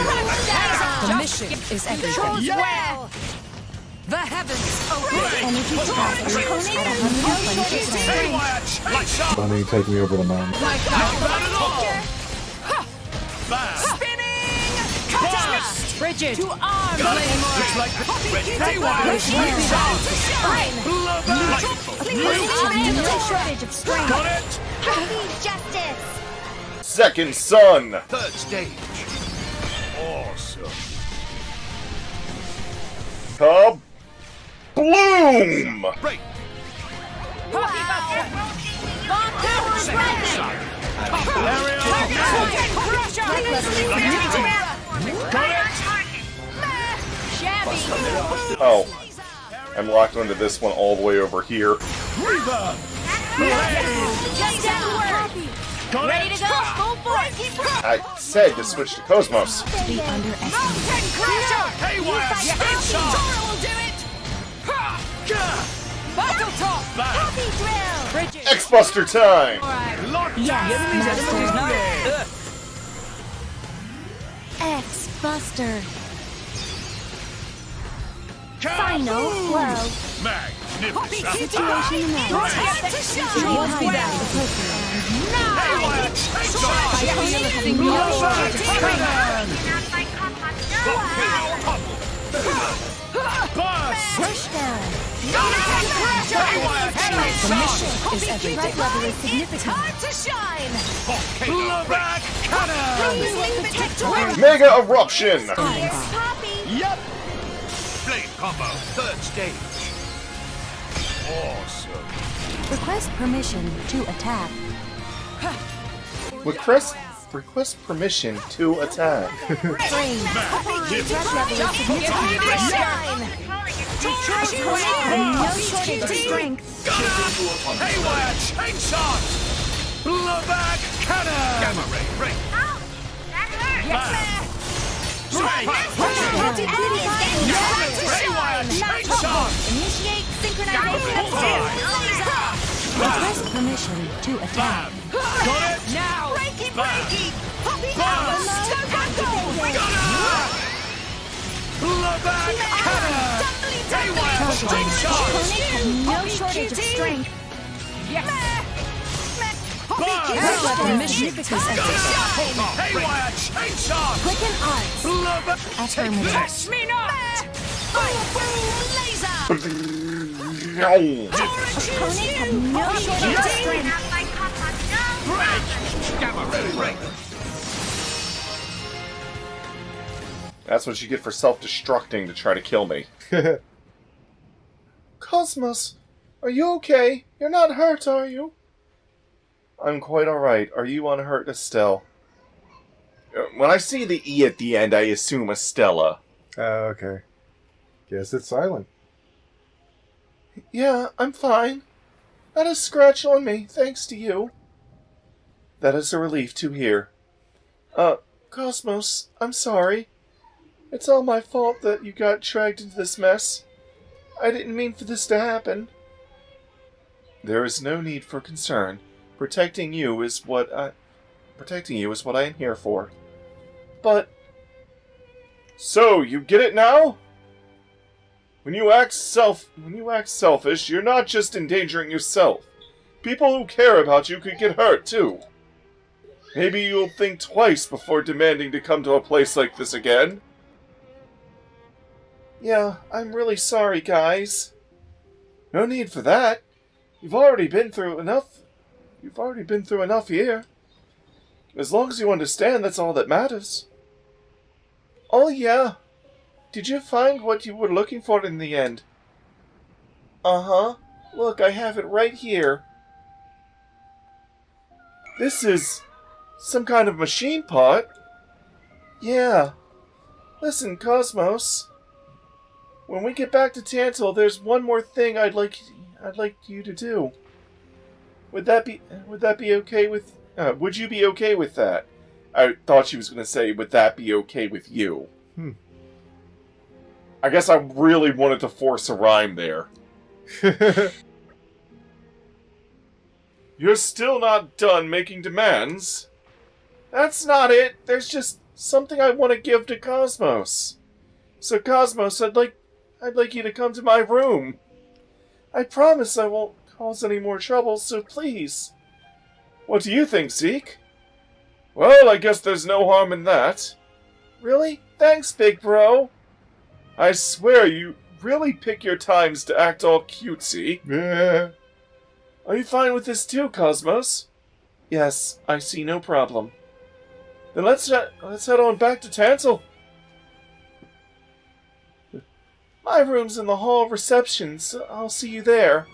The mission is everything. Well! The heavens open. Energy capacity at 120%. Haywire, chain shot! Bunny, take me over the mountain. Not bad at all! Bam! Spinning! Cutter! Frigid. To arms! Looks like Haywire, chain shot! Blow back! No shortage of strength. Got it! Justice. Second son! Third stage. Awesome. Bloom! Break! Bomb powers rising! Oh. I'm locked onto this one all the way over here. Reaver! Ready to go? Full force! I said to switch to Cosmos. To be underestimated. Haywire, chain shot! will do it! Battle top. Bam! Frigid. X-Buster time! Locked Yes, down! Master. X-Buster. Final blow. Magnificent! Situation announced. Haywire, chain shot! Burst! Push down. Haywire, chain shot! Is everything. Threat level is significant. Time to shine! Blow back cannon! Please leave it to Mega Eruption! Yep! Blade combo, third stage. Awesome. Request permission to attack. Request permission to attack. Frame. Threat level is significant. No shortage of strength. Haywire, chain shot! Blow back cannon! Gamma ray, break! Haywire, chain shot! Initiate synchronization. Request permission to attack. Got it! Now! Breaky, breaky! Poppy Burst! Blow back cannon! Haywire, chain shot! No shortage of strength. Burst! Haywire, chain shot! Quicken arts. Blow back! Affirmative. This! Me not! Laser! Opponents have no shortage of strength. Break! Gamma ray, break! That's what you get for self-destructing to try to kill me. Cosmos, are you okay? You're not hurt, are you? I'm quite alright. Are you unhurt, Estelle? When I see the E at the end, I assume Estella. Okay. Guess it's silent. Yeah, I'm fine. Not a scratch on me, thanks to you. That is a relief to hear. Cosmos, I'm sorry. It's all my fault that you got dragged into this mess. I didn't mean for this to happen. There is no need for concern. Protecting you is what I am here for. But so you get it now? When you act selfish, you're not just endangering yourself. People who care about you could get hurt too. Maybe you'll think twice before demanding to come to a place like this again. Yeah, I'm really sorry, guys. No need for that. You've already been through enough here. As long as you understand, that's all that matters. Oh yeah. Did you find what you were looking for in the end? Uh-huh. Look, I have it right here. This is some kind of machine part. Yeah. Listen, Cosmos. When we get back to Tantal, there's one more thing I'd like you to do. Would that be okay with... would you be okay with that? I thought she was going to say, would that be okay with you? I guess I really wanted to force a rhyme there. You're still not done making demands? That's not it. There's just something I want to give to Cosmos. So Cosmos, I'd like you to come to my room. I promise I won't cause any more trouble, so please. What do you think, Zeke? Well, I guess there's no harm in that. Really? Thanks, big bro. I swear you really pick your times to act all cutesy. Yeah. Are you fine with this too, Cosmos? Yes, I see no problem. Then let's head on back to Tantal. My room's in the hall of reception, so I'll see you there.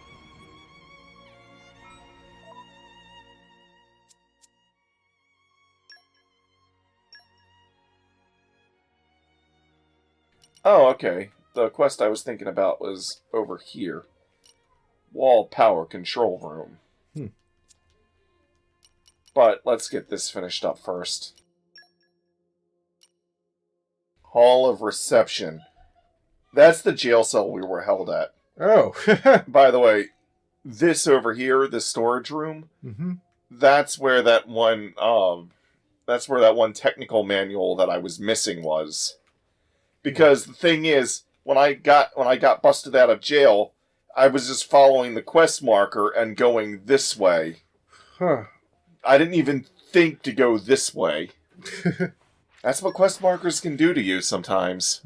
Oh, okay. The quest I was thinking about was over here. Wall power control room. But let's get this finished up first. Hall of reception. That's the jail cell we were held at. Oh. By the way, this over here, the storage room, that's where that one technical manual that I was missing was. Because the thing is, when I got busted out of jail, I was just following the quest marker and going this way. Huh. I didn't even think to go this way. That's what quest markers can do to you sometimes.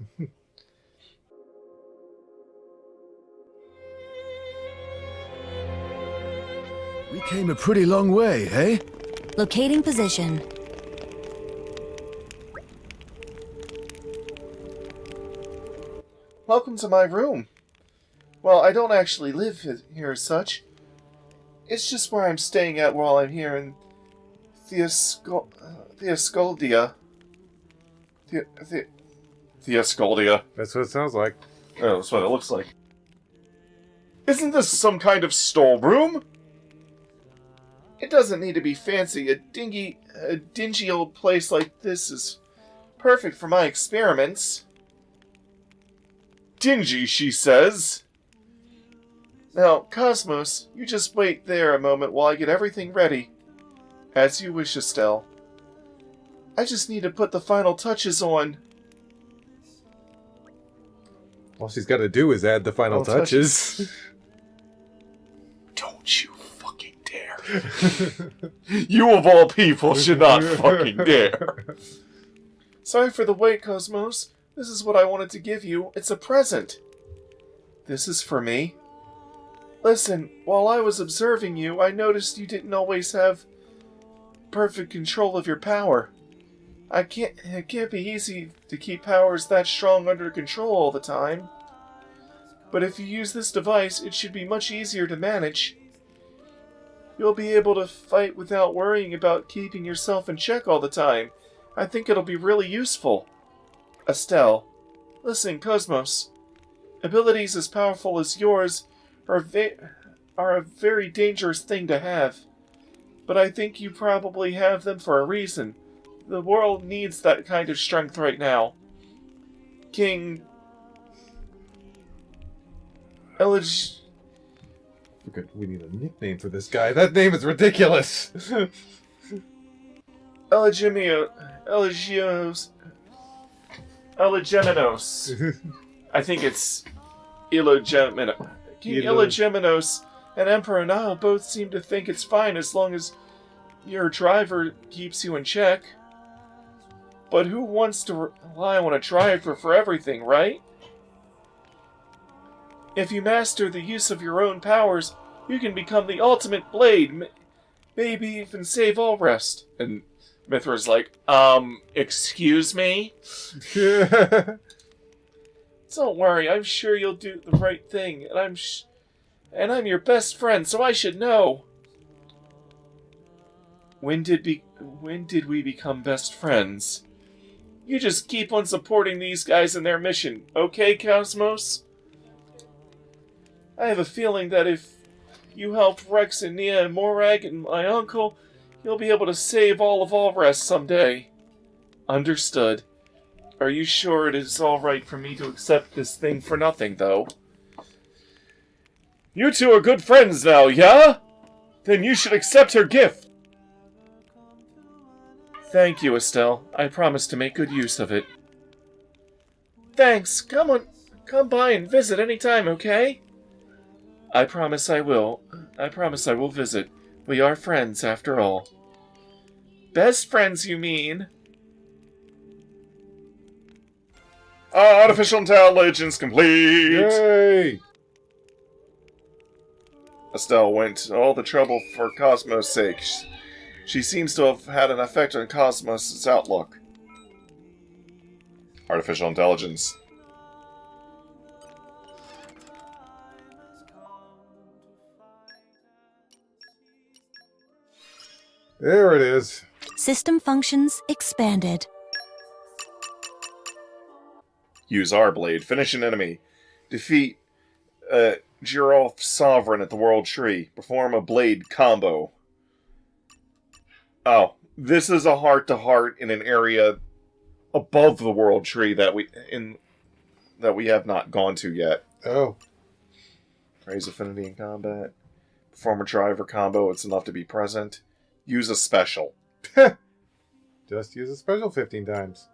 We came a pretty long way, eh? Locating position. Welcome to my room. Well, I don't actually live here as such. It's just where I'm staying at while I'm here in Theoscoldia. Theoscoldia. That's what it sounds like. Oh, that's what it looks like. Isn't this some kind of storeroom? It doesn't need to be fancy. A dingy old place like this is perfect for my experiments. Dingy, she says. Now, Cosmos, you just wait there a moment while I get everything ready. As you wish, Estelle. I just need to put the final touches on. All she's got to do is add the final touches. Don't you fucking dare. You of all people should not fucking dare. Sorry for the wait, Cosmos. This is what I wanted to give you. It's a present. This is for me. Listen, while I was observing you, I noticed you didn't always have perfect control of your power. It can't be easy to keep powers that strong under control all the time. But if you use this device, it should be much easier to manage. You'll be able to fight without worrying about keeping yourself in check all the time. I think it'll be really useful. Estelle, listen, Cosmos. Abilities as powerful as yours are a very dangerous thing to have. But I think you probably have them for a reason. The world needs that kind of strength right now. King... We need a nickname for this guy. That name is ridiculous. Elegeminos. I think it's Illegeminos. King Illegeminos and Emperor Nile both seem to think it's fine as long as your driver keeps you in check. But who wants to rely on a driver for everything, right? If you master the use of your own powers, you can become the ultimate blade, maybe even save all rest. And Mithra's like, excuse me? Don't worry, I'm sure you'll do the right thing, and I'm your best friend, so I should know. When did we become best friends? You just keep on supporting these guys in their mission, okay, Cosmos? I have a feeling that if you help Rex and Nia and Morag and my uncle, you'll be able to save all of Allrest someday. Understood. Are you sure it is alright for me to accept this thing for nothing, though? You two are good friends now, yeah? Then you should accept her gift. Thank you, Estelle. I promise to make good use of it. Thanks. Come by and visit anytime, okay? I promise I will. I promise I will visit. We are friends, after all. Best friends, you mean? Artificial intelligence complete! Yay! Estelle went to all the trouble for Cosmos' sake. She seems to have had an effect on Cosmos' outlook. Artificial intelligence. There it is. System functions expanded. Use our blade. Finish an enemy. Defeat Girolf Sovereign at the World Tree. Perform a blade combo. Oh, this is a heart-to-heart in an area above the World Tree that we have not gone to yet. Oh. Raise affinity in combat. Perform a driver combo. It's enough to be present. Use a special. Just use a special 15 times.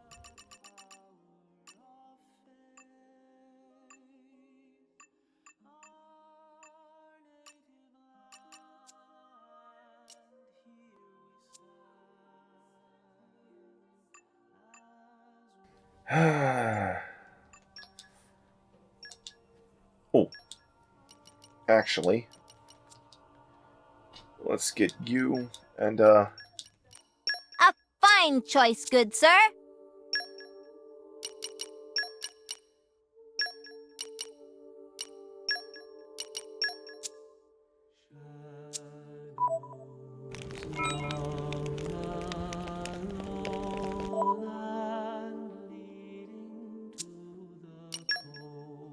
Oh. Actually, let's get you and, A fine choice, good sir.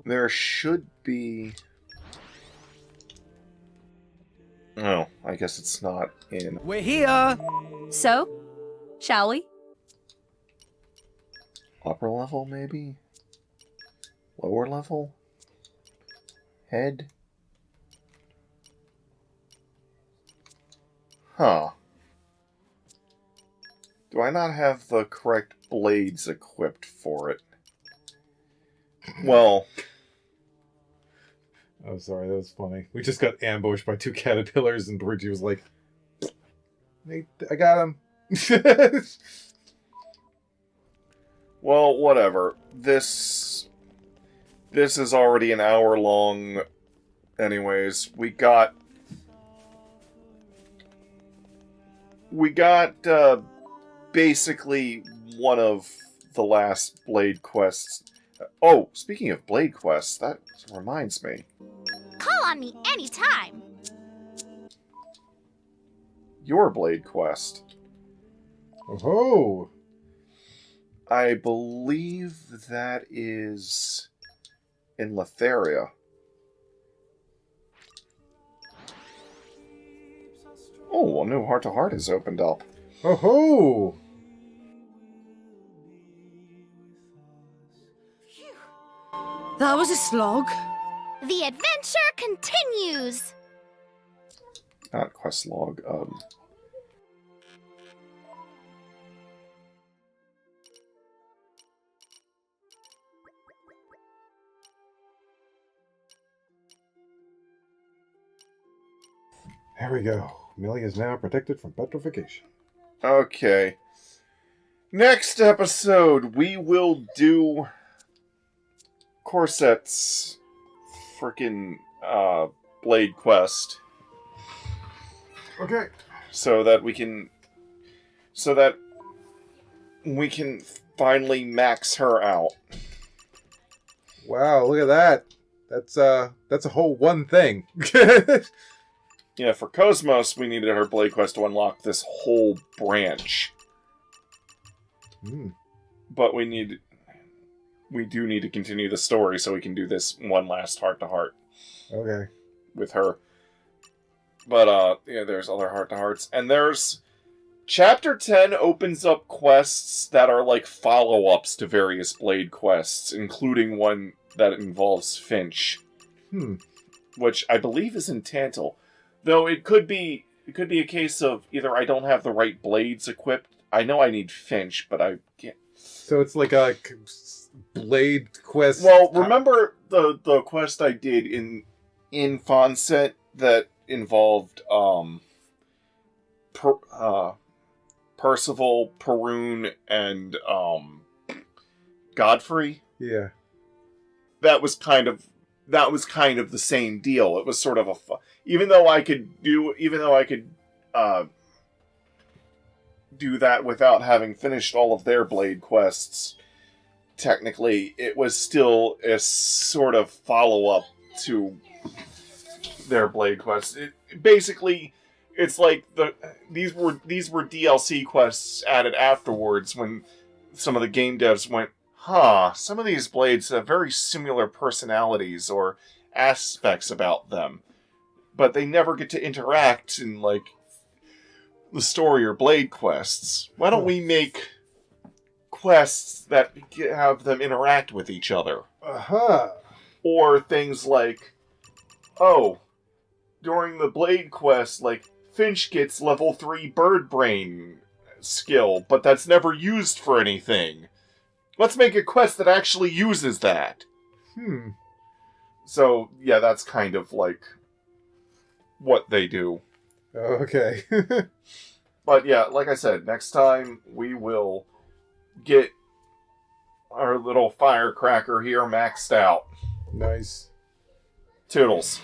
there should be... Oh, I guess it's not in. We're here! So, shall we? Upper level, maybe? Lower level? Head? Huh. Do I not have the correct blades equipped for it? Well... Oh, sorry, that was funny. We just got ambushed by two caterpillars, and Bridgie was like, I got him. Well, whatever. This is already an hour long. Anyways, we got basically one of the last Blade quests. Oh, speaking of Blade quests, that reminds me. Call on me anytime. Your Blade quest. Oh. I believe that is in Letheria. Oh, a new heart-to-heart has opened up. Oh-ho! That was a slog. The adventure continues. Not quest log. There we go. Millie is now protected from petrification. Okay. Next episode, we will do Corset's frickin' Blade quest. Okay. So that we can finally max her out. Wow, look at that. That's a whole one thing. Yeah, for Cosmos, we needed her Blade quest to unlock this whole branch. but we do need to continue the story so we can do this one last heart-to-heart. Okay. With her. But, yeah, there's other heart-to-hearts. And there's... Chapter 10 opens up quests that are like follow-ups to various Blade quests, including one that involves Finch. Which I believe is in Tantal. Though it could be a case of either I don't have the right blades equipped. I know I need Finch, but I can't. So it's like a Blade quest. Well, remember the quest I did in Fonset that involved Percival, Perun, and Godfrey? Yeah. That was kind of the same deal. It was sort of even though I could do that without having finished all of their Blade quests, technically it was still a sort of follow-up to their Blade quests. Basically, it's like these were DLC quests added afterwards when some of the game devs went, some of these Blades have very similar personalities or aspects about them, but they never get to interact in, like, the story or Blade quests. Why don't we make quests that have them interact with each other? Or things like, during the Blade quest, like, Finch gets level 3 bird brain skill, but that's never used for anything. Let's make a quest that actually uses that. So, yeah, that's kind of like what they do. Okay. But yeah, like I said, next time we will get our little firecracker here maxed out. Nice. Toodles.